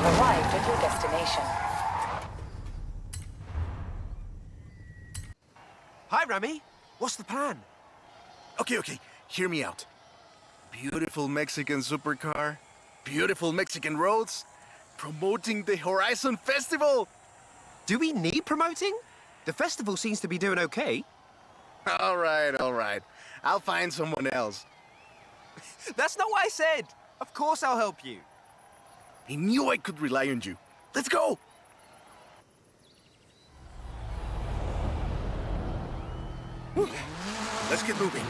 have arrived at your destination. Hi, Rami. What's the plan? Okay, hear me out. Beautiful Mexican supercar, beautiful Mexican roads, promoting the Horizon Festival. Do we need promoting? The festival seems to be doing okay. All right. I'll find someone else. That's not what I said. Of course I'll help you. I knew I could rely on you. Let's go! Let's get moving.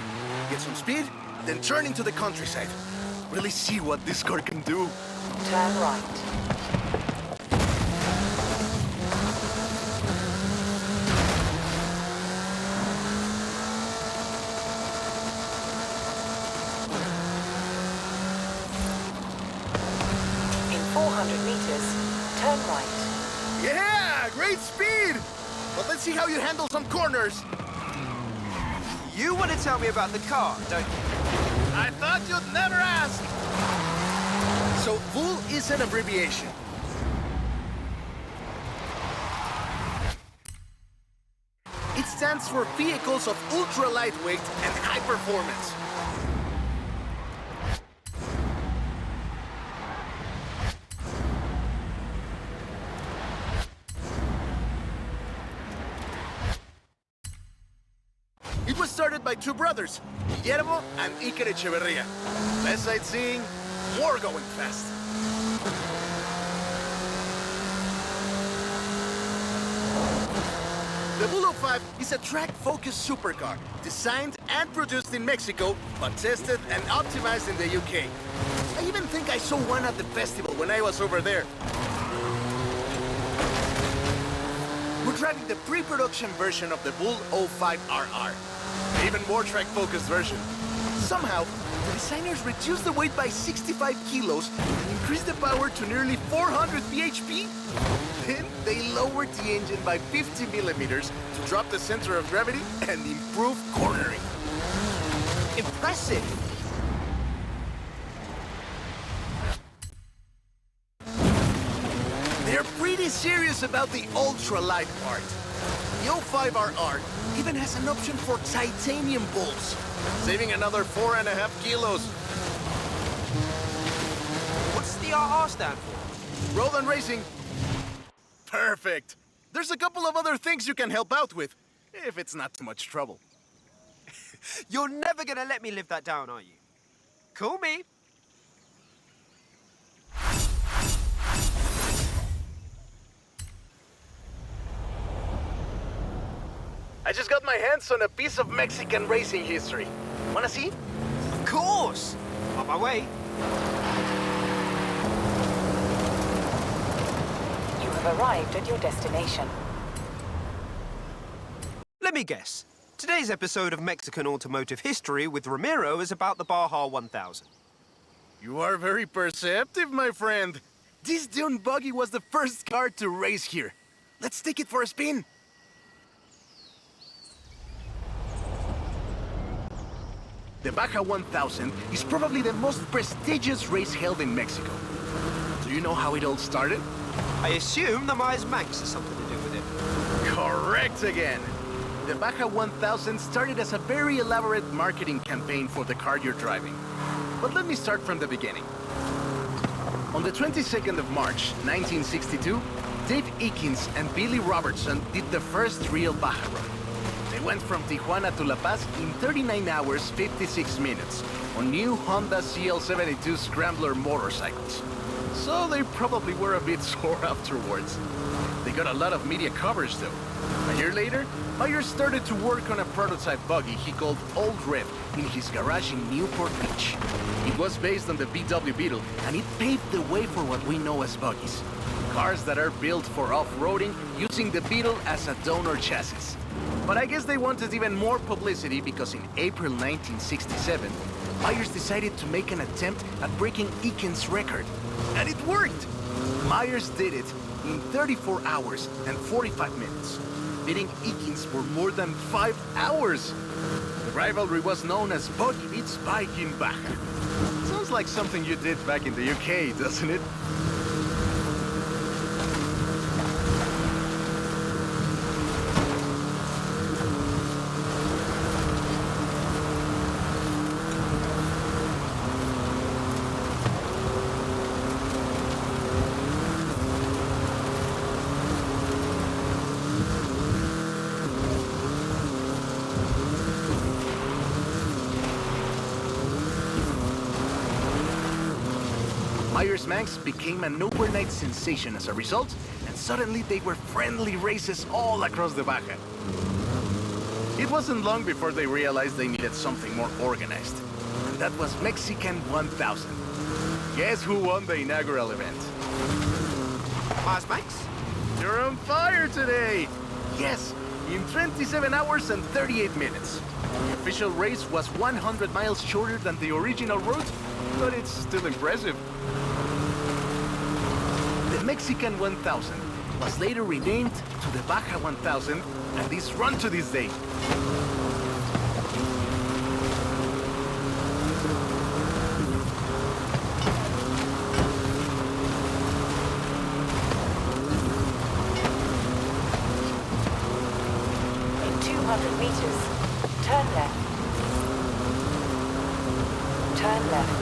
Get some speed, then turn into the countryside. Really see what this car can do. Turn right. In 400 meters, turn right. Yeah, great speed! But let's see how you handle some corners. You want to tell me about the car, don't you? I thought you'd never ask! So, Vuhl is an abbreviation. It stands for Vehicles of Ultra Lightweight and High Performance. It was started by two brothers, Guillermo and Iker Echeverria. Less sightseeing, more going fast. The Vuhl 05 is a track-focused supercar, designed and produced in Mexico, but tested and optimized in the UK. I even think I saw one at the festival when I was over there. We're driving the pre-production version of the Vuhl 05RR. Even more track-focused version. Somehow, the designers reduced the weight by 65 kilos and increased the power to nearly 400 bhp. Then they lowered the engine by 50 millimeters to drop the center of gravity and improve cornering. Impressive! They're pretty serious about the ultralight part. The 05RR even has an option for titanium bolts, saving another 4.5 kilos. What's the RR stand for? Road and racing. Perfect. There's a couple of other things you can help out with, if it's not too much trouble. You're never gonna let me live that down, are you? Call me. I just got my hands on a piece of Mexican racing history. Wanna see? Of course! On my way. You have arrived at your destination. Let me guess. Today's episode of Mexican Automotive History with Ramiro is about the Baja 1000. You are very perceptive, my friend. This dune buggy was the first car to race here. Let's take it for a spin. The Baja 1000 is probably the most prestigious race held in Mexico. Do you know how it all started? I assume the Meyers Manx has something to do with it. Correct again. The Baja 1000 started as a very elaborate marketing campaign for the car you're driving. But let me start from the beginning. On the 22nd of March, 1962, Dave Eakins and Billy Robertson did the first real Baja run. They went from Tijuana to La Paz in 39 hours, 56 minutes on new Honda CL72 Scrambler motorcycles. So they probably were a bit sore afterwards. They got a lot of media coverage though. A year later, Meyers started to work on a prototype buggy he called Old Rev in his garage in Newport Beach. It was based on the VW Beetle, and it paved the way for what we know as buggies. Cars that are built for off-roading using the Beetle as a donor chassis. But I guess they wanted even more publicity because in April 1967, Meyers decided to make an attempt at breaking Eakins' record. And it worked! Meyers did it in 34 hours and 45 minutes, beating Eakins for more than 5 hours. The rivalry was known as Buggy beats Bike in Baja. Sounds like something you did back in the UK, doesn't it? Meyers Manx became an overnight sensation as a result, and suddenly they were friendly races all across the Baja. It wasn't long before they realized they needed something more organized, and that was Mexican 1000. Guess who won the inaugural event? Meyers Manx? You're on fire today! Yes, in 27 hours and 38 minutes. The official race was 100 miles shorter than the original route, but it's still impressive. The Mexican 1000 was later renamed to the Baja 1000, and is run to this day. In 200 meters, turn left. Turn left.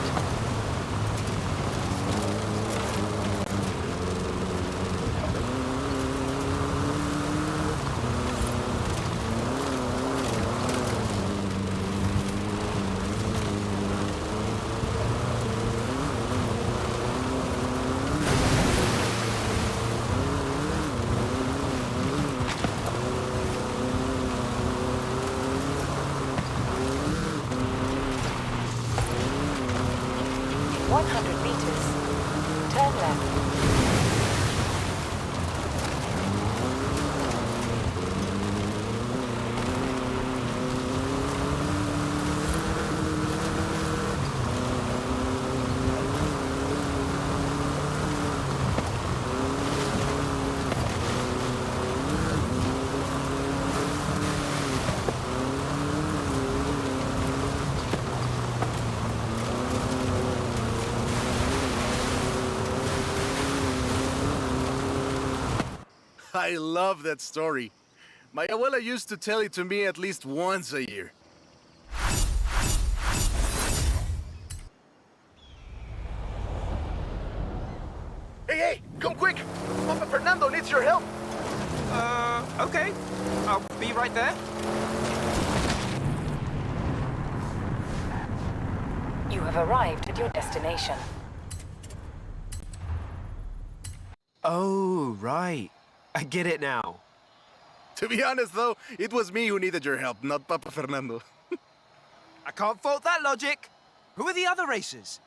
I love that story. My abuela used to tell it to me at least once a year. Hey, come quick! Papa Fernando needs your help! Okay. I'll be right there. You have arrived at your destination. Oh, right. I get it now. To be honest, though, it was me who needed your help, not Papa Fernando. I can't fault that logic. Who are the other racers?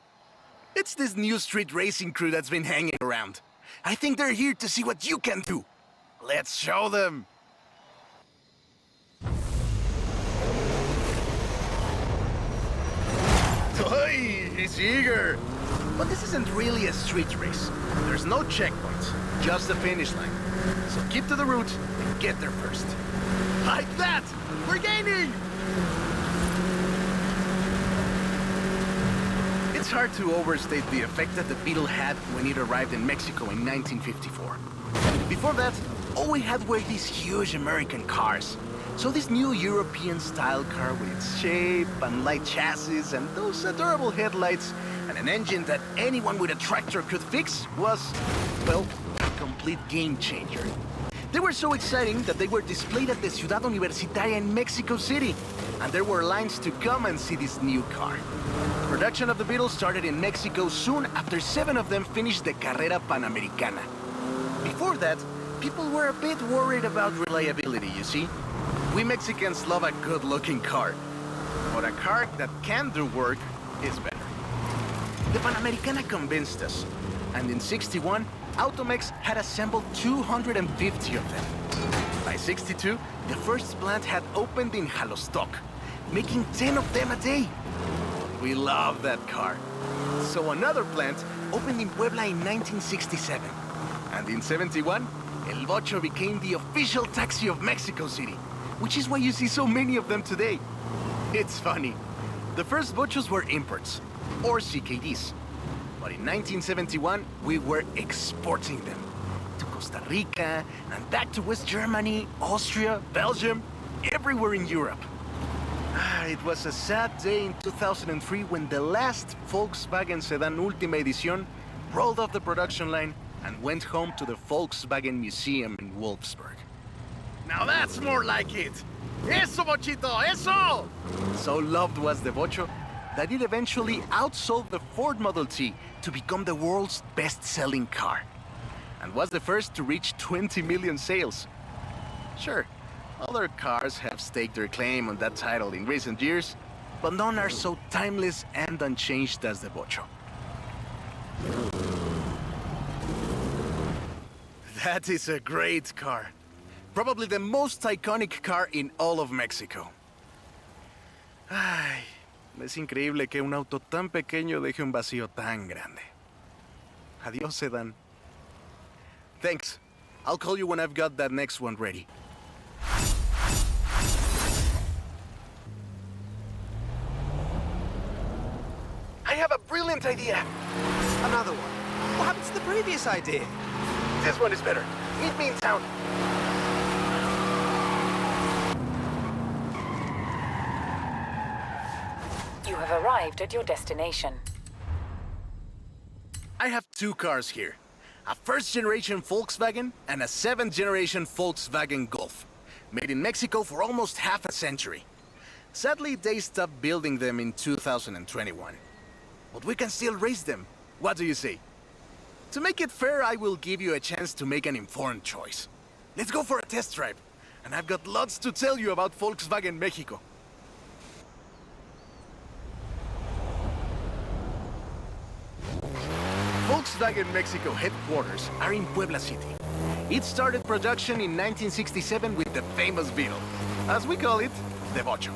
It's this new street racing crew that's been hanging around. I think they're here to see what you can do. Let's show them. Toy, he's eager. But this isn't really a street race. There's no checkpoints, just the finish line. So keep to the route and get there first. Like that! We're gaining! It's hard to overstate the effect that the Beetle had when it arrived in Mexico in 1954. Before that, all we had were these huge American cars. So this new European-style car with its shape and light chassis and those adorable headlights and an engine that anyone with a tractor could fix was, well, a complete game changer. They were so exciting that they were displayed at the Ciudad Universitaria in Mexico City, and there were lines to come and see this new car. Production of the Beetle started in Mexico soon after 7 of them finished the Carrera Panamericana. Before that, people were a bit worried about reliability, you see. We Mexicans love a good-looking car, but a car that can do work is better. The Panamericana convinced us, and in '61, Automex had assembled 250 of them. By '62, the first plant had opened in Jalostoc, making 10 of them a day. We love that car. So another plant opened in Puebla in 1967. And in '71, El Vocho became the official taxi of Mexico City, which is why you see so many of them today. It's funny. The first Vochos were imports, or CKDs. But in 1971, we were exporting them to Costa Rica, and back to West Germany, Austria, Belgium, everywhere in Europe. It was a sad day in 2003 when the last Volkswagen sedan Última Edición rolled off the production line and went home to the Volkswagen Museum in Wolfsburg. Now that's more like it! Eso, Bochito, eso! So loved was the Vocho that it eventually outsold the Ford Model T to become the world's best-selling car, and was the first to reach 20 million sales. Sure, other cars have staked their claim on that title in recent years, but none are so timeless and unchanged as the Vocho. That is a great car. Probably the most iconic car in all of Mexico. Ay, es increíble que un auto tan pequeño deje un vacío tan grande. Adiós, sedan. Thanks. I'll call you when I've got that next one ready. I have a brilliant idea. Another one. What happened to the previous idea? This one is better. Meet me in town. You have arrived at your destination. I have two cars here. A first-generation Volkswagen and a seventh-generation Volkswagen Golf. Made in Mexico for almost half a century. Sadly, they stopped building them in 2021. But we can still race them. What do you say? To make it fair, I will give you a chance to make an informed choice. Let's go for a test drive. And I've got lots to tell you about Volkswagen Mexico. Volkswagen Mexico headquarters are in Puebla City. It started production in 1967 with the famous Beetle. As we call it, the Vocho.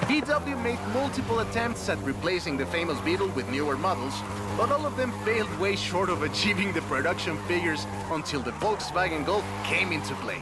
VW made multiple attempts at replacing the famous Beetle with newer models, but all of them failed way short of achieving the production figures until the Volkswagen Golf came into play.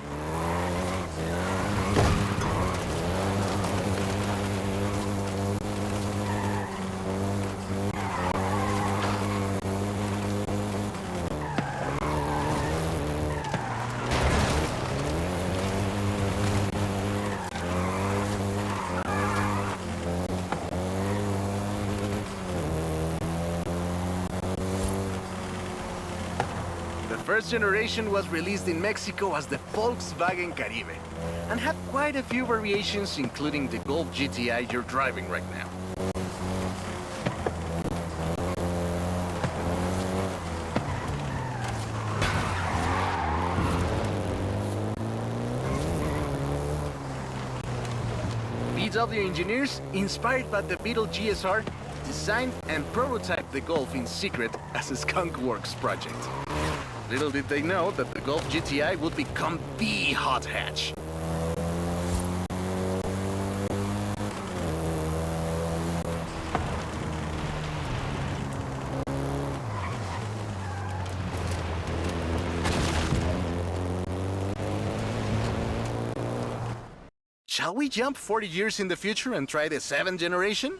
The first generation was released in Mexico as the Volkswagen Caribe, and had quite a few variations, including the Golf GTI you're driving right now. VW engineers, inspired by the Beetle GSR, designed and prototyped the Golf in secret as a Skunk Works project. Little did they know that the Golf GTI would become the hot hatch. Shall we jump 40 years in the future and try the 7th generation?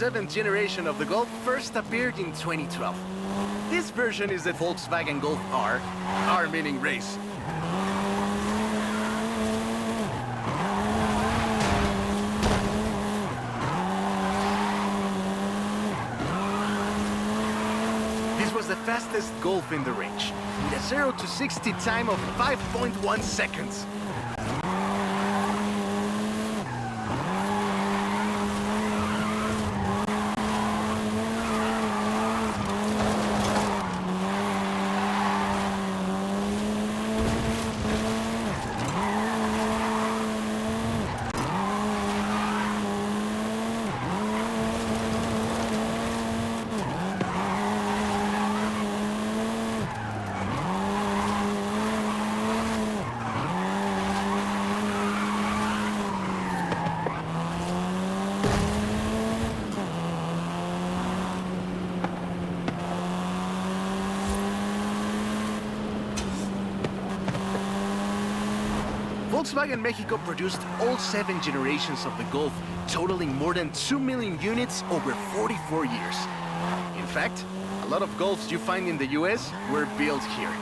The 7th generation of the Golf first appeared in 2012. This version is the Volkswagen Golf R, R meaning race. This was the fastest Golf in the range, with a 0 to 60 time of 5.1 seconds. Volkswagen Mexico produced all 7 generations of the Golf, totaling more than 2 million units over 44 years. In fact, a lot of Golfs you find in the US were built here.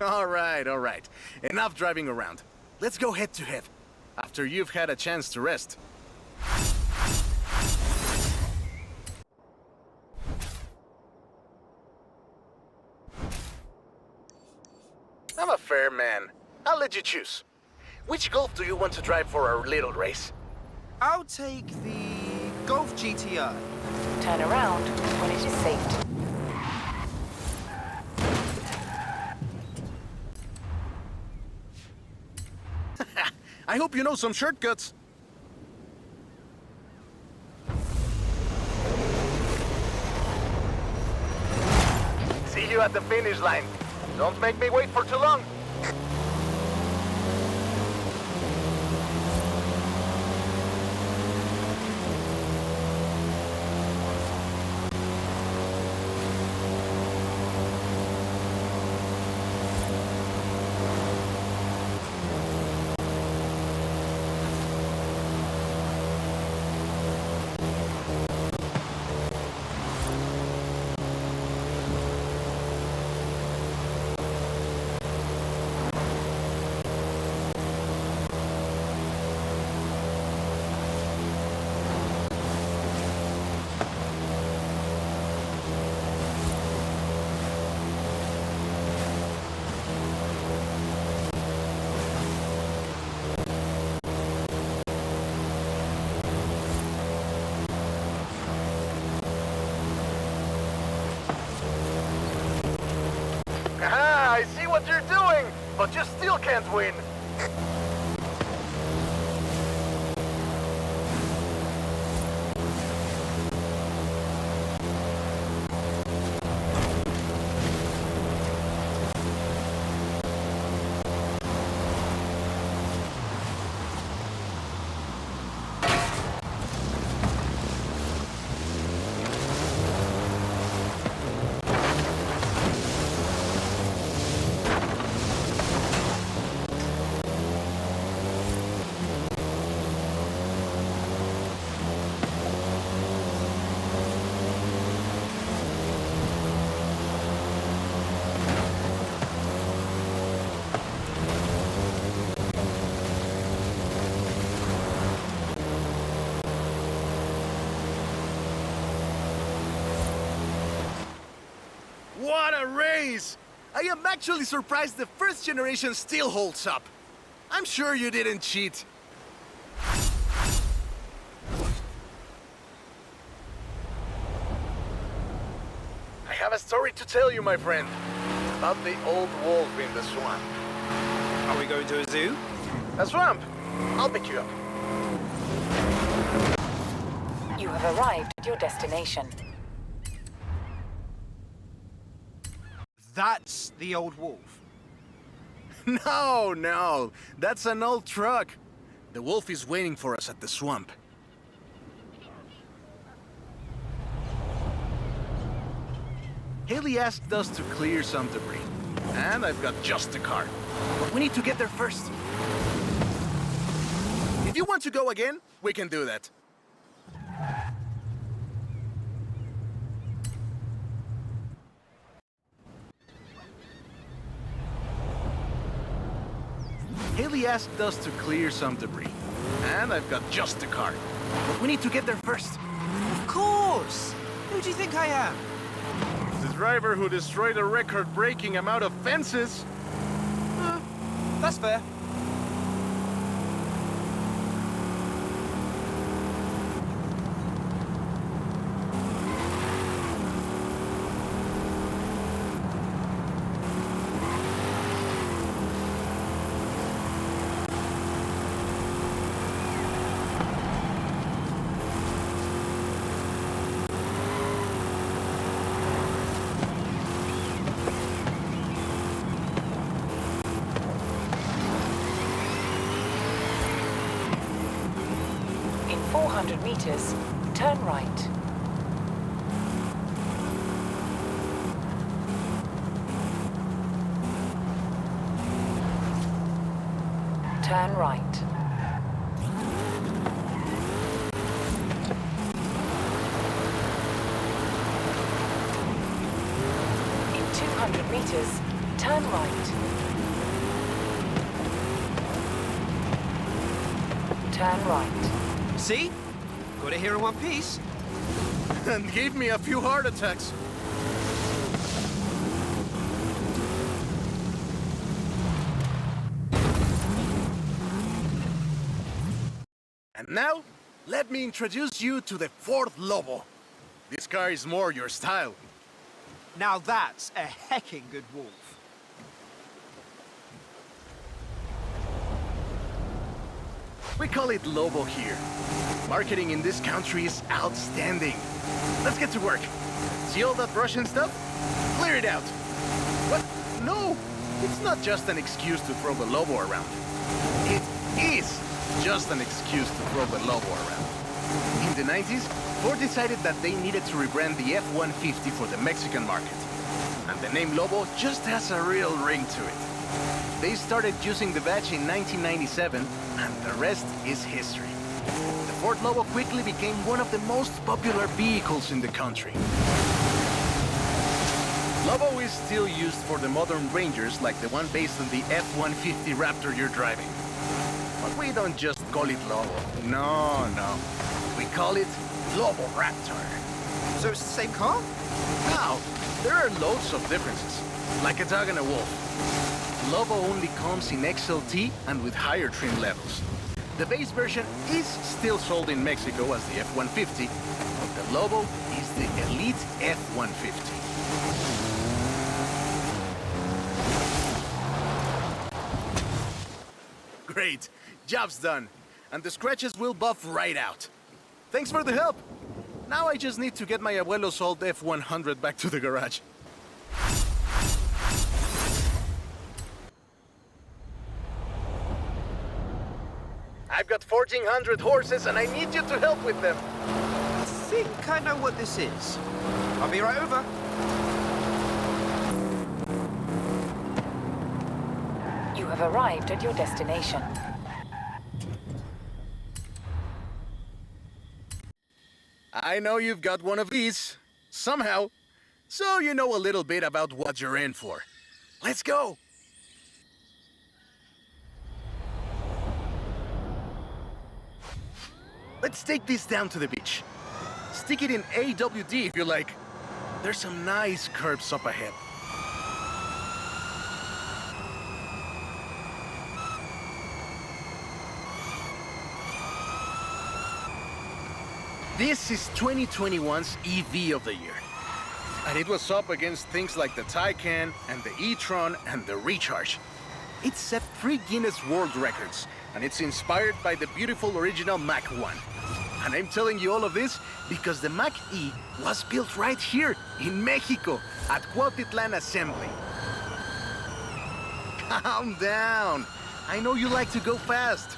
All right, all right. Enough driving around. Let's go head to head, after you've had a chance to rest. I'm a fair man. I'll let you choose. Which Golf do you want to drive for our little race? I'll take the Golf GTI. Turn around when it is safe to. I hope you know some shortcuts. See you at the finish line. Don't make me wait for too long. Aha, I see what you're doing, but you still can't win. What a race! I am actually surprised the first generation still holds up. I'm sure you didn't cheat. I have a story to tell you, my friend, about the old wolf in the swamp. Are we going to a zoo? A swamp? I'll pick you up. You have arrived at your destination. That's the old wolf. No, no, that's an old truck. The wolf is waiting for us at the swamp. Haley asked us to clear some debris, and I've got just the car. But we need to get there first. If you want to go again, we can do that. Haley asked us to clear some debris, and I've got just the car. But we need to get there first. Of course! Who do you think I am? The driver who destroyed a record-breaking amount of fences. That's fair. In 400 meters, turn right. Turn right. In 200 meters, Turn right. Turn right. See? Got it here in one piece. And gave me a few heart attacks. And now, let me introduce you to the fourth Lobo. This car is more your style. Now that's a hecking good wolf. We call it Lobo here. Marketing in this country is outstanding. Let's get to work. See all that Russian stuff? Clear it out. What? No, it's not just an excuse to throw the Lobo around. It is just an excuse to throw the Lobo around. In the 90s, Ford decided that they needed to rebrand the F-150 for the Mexican market. And the name Lobo just has a real ring to it. They started using the badge in 1997, and the rest is history. The Ford Lobo quickly became one of the most popular vehicles in the country. Lobo is still used for the modern Rangers like the one based on the F-150 Raptor you're driving. But we don't just call it Lobo. No. We call it Lobo Raptor. So it's the same car? Now, there are loads of differences, like a dog and a wolf. Lobo only comes in XLT and with higher trim levels. The base version is still sold in Mexico as the F-150, but the Lobo is the elite F-150. Great, job's done, and the scratches will buff right out. Thanks for the help. Now I just need to get my abuelo's old F-100 back to the garage. I've got 1,400 horses and I need you to help with them. I think I know what this is. I'll be right over. You have arrived at your destination. I know you've got one of these, somehow. So you know a little bit about what you're in for. Let's go! Let's take this down to the beach. Stick it in AWD if you like. There's some nice curves up ahead. This is 2021's EV of the year. And it was up against things like the Taycan and the e-tron and the Recharge. It set 3 Guinness World Records, and it's inspired by the beautiful original Mach-1. And I'm telling you all of this because the Mach-E was built right here in Mexico at Cuautitlán Assembly. Calm down. I know you like to go fast,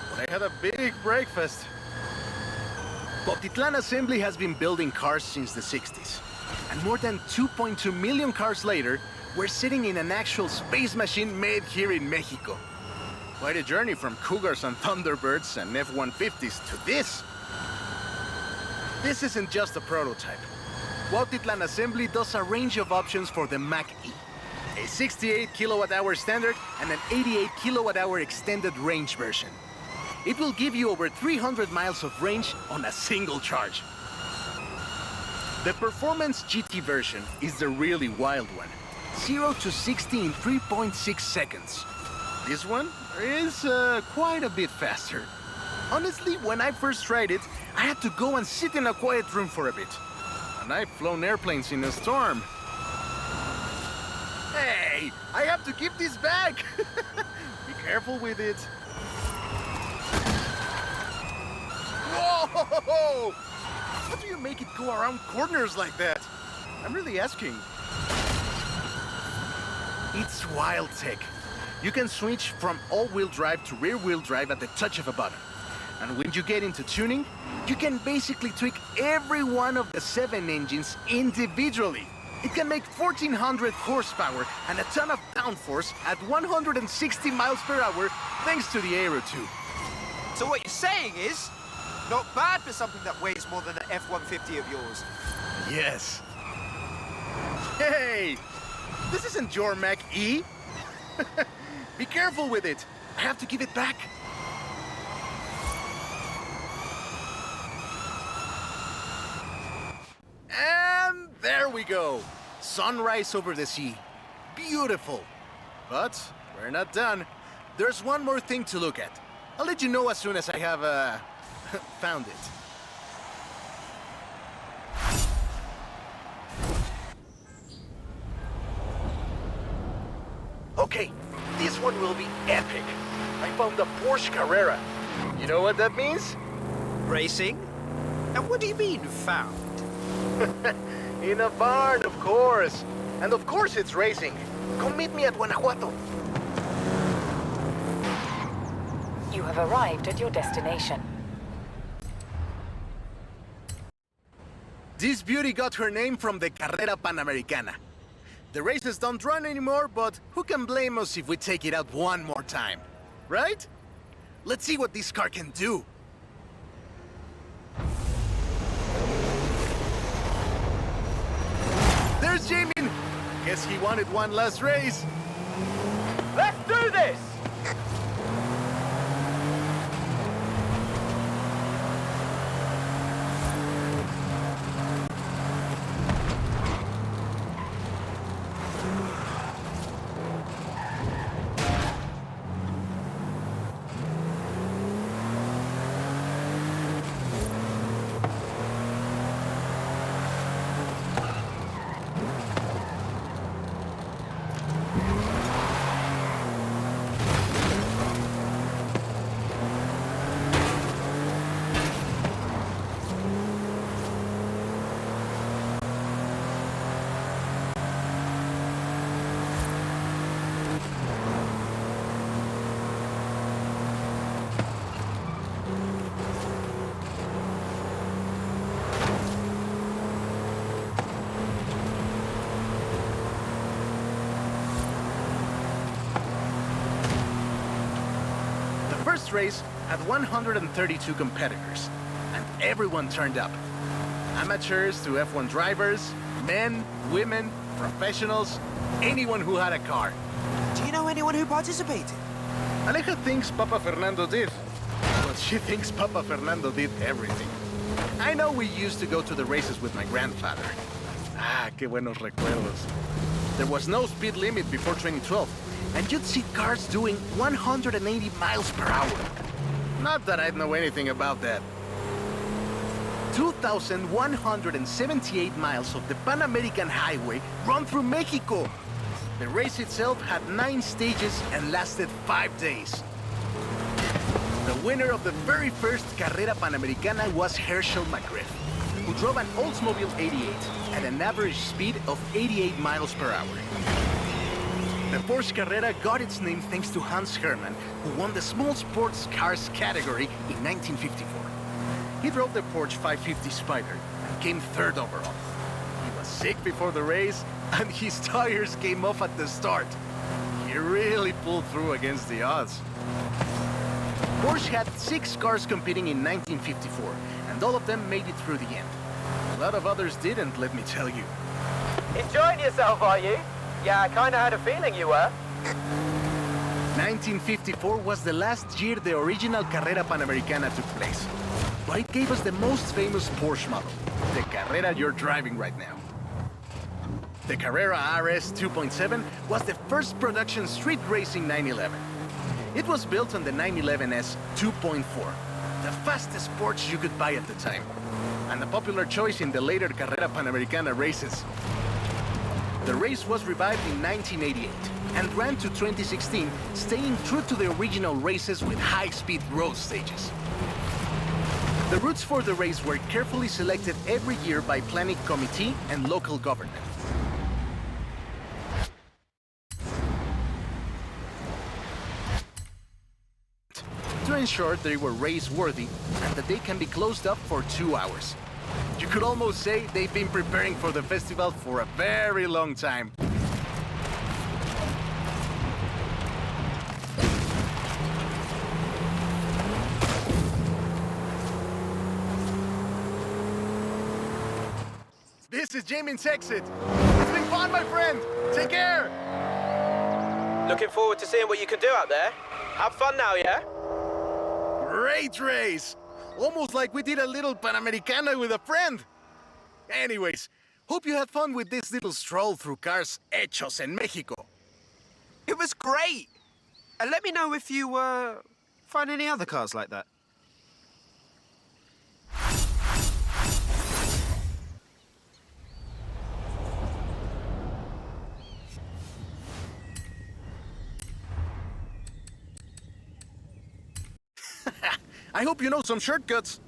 but I had a big breakfast. Cuautitlán Assembly has been building cars since the 60s. And more than 2.2 million cars later, we're sitting in an actual space machine made here in Mexico. Quite a journey from Cougars and Thunderbirds and F-150s to this. This isn't just a prototype. Cuautitlán Assembly does a range of options for the Mach-E. A 68 kilowatt-hour standard and an 88 kilowatt-hour extended range version. It will give you over 300 miles of range on a single charge. The Performance GT version is the really wild one. 0 to 60 in 3.6 seconds. This one is quite a bit faster. Honestly, when I first tried it, I had to go and sit in a quiet room for a bit. And I've flown airplanes in a storm. Hey, I have to keep this back. Be careful with it. Whoa! How do you make it go around corners like that? I'm really asking. It's wild tech. You can switch from all-wheel drive to rear-wheel drive at the touch of a button. And when you get into tuning, you can basically tweak every one of the 7 engines individually. It can make 1,400 horsepower and a ton of downforce at 160 miles per hour thanks to the Aero 2. So what you're saying is, not bad for something that weighs more than an F-150 of yours. Yes. Hey! This isn't your Mac E. Be careful with it. I have to give it back. And there we go. Sunrise over the sea. Beautiful. But we're not done. There's one more thing to look at. I'll let you know as soon as I have, found it. Okay, this one will be epic. I found a Porsche Carrera. You know what that means? Racing? And what do you mean, found? In a barn, of course. And of course it's racing. Come meet me at Guanajuato. You have arrived at your destination. This beauty got her name from the Carrera Panamericana. The races don't run anymore, but who can blame us if we take it out one more time? Right? Let's see what this car can do. There's Jamie. Guess he wanted one last race. Let's do this! First race had 132 competitors, and everyone turned up. Amateurs to F1 drivers, men, women, professionals, anyone who had a car. Do you know anyone who participated? Aleja thinks Papa Fernando did, but she thinks Papa Fernando did everything. I know we used to go to the races with my grandfather. Ah, qué buenos recuerdos. There was no speed limit before 2012. And you'd see cars doing 180 miles per hour. Not that I'd know anything about that. 2,178 miles of the Pan American Highway run through Mexico. The race itself had 9 stages and lasted 5 days. The winner of the very first Carrera Panamericana was Herschel McGriff, who drove an Oldsmobile 88 at an average speed of 88 miles per hour. The Porsche Carrera got its name thanks to Hans Hermann, who won the small sports cars category in 1954. He drove the Porsche 550 Spider and came 3rd overall. He was sick before the race, and his tires came off at the start. He really pulled through against the odds. Porsche had 6 cars competing in 1954, and all of them made it through the end. A lot of others didn't, let me tell you. Enjoying yourself, are you? Yeah, I kinda had a feeling you were. 1954 was the last year the original Carrera Panamericana took place. But it gave us the most famous Porsche model, the Carrera you're driving right now. The Carrera RS 2.7 was the first production street racing 911. It was built on the 911S 2.4, the fastest Porsche you could buy at the time, and a popular choice in the later Carrera Panamericana races. The race was revived in 1988 and ran to 2016, staying true to the original races with high-speed road stages. The routes for the race were carefully selected every year by planning committee and local government. To ensure they were race-worthy and that they can be closed up for 2 hours. You could almost say they've been preparing for the festival for a very long time. This is Jamin's exit. It's been fun, my friend! Take care! Looking forward to seeing what you can do out there. Have fun now, yeah? Great race! Almost like we did a little Panamericana with a friend. Anyways, hope you had fun with this little stroll through cars hechos en Mexico. It was great! And let me know if you, find any other cars like that. I hope you know some shortcuts.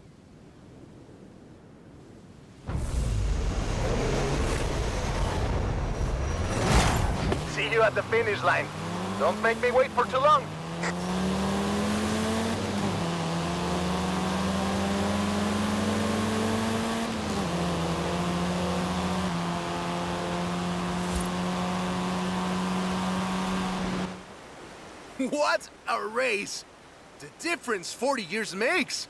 See you at the finish line. Don't make me wait for too long. What a race! The difference 40 years makes!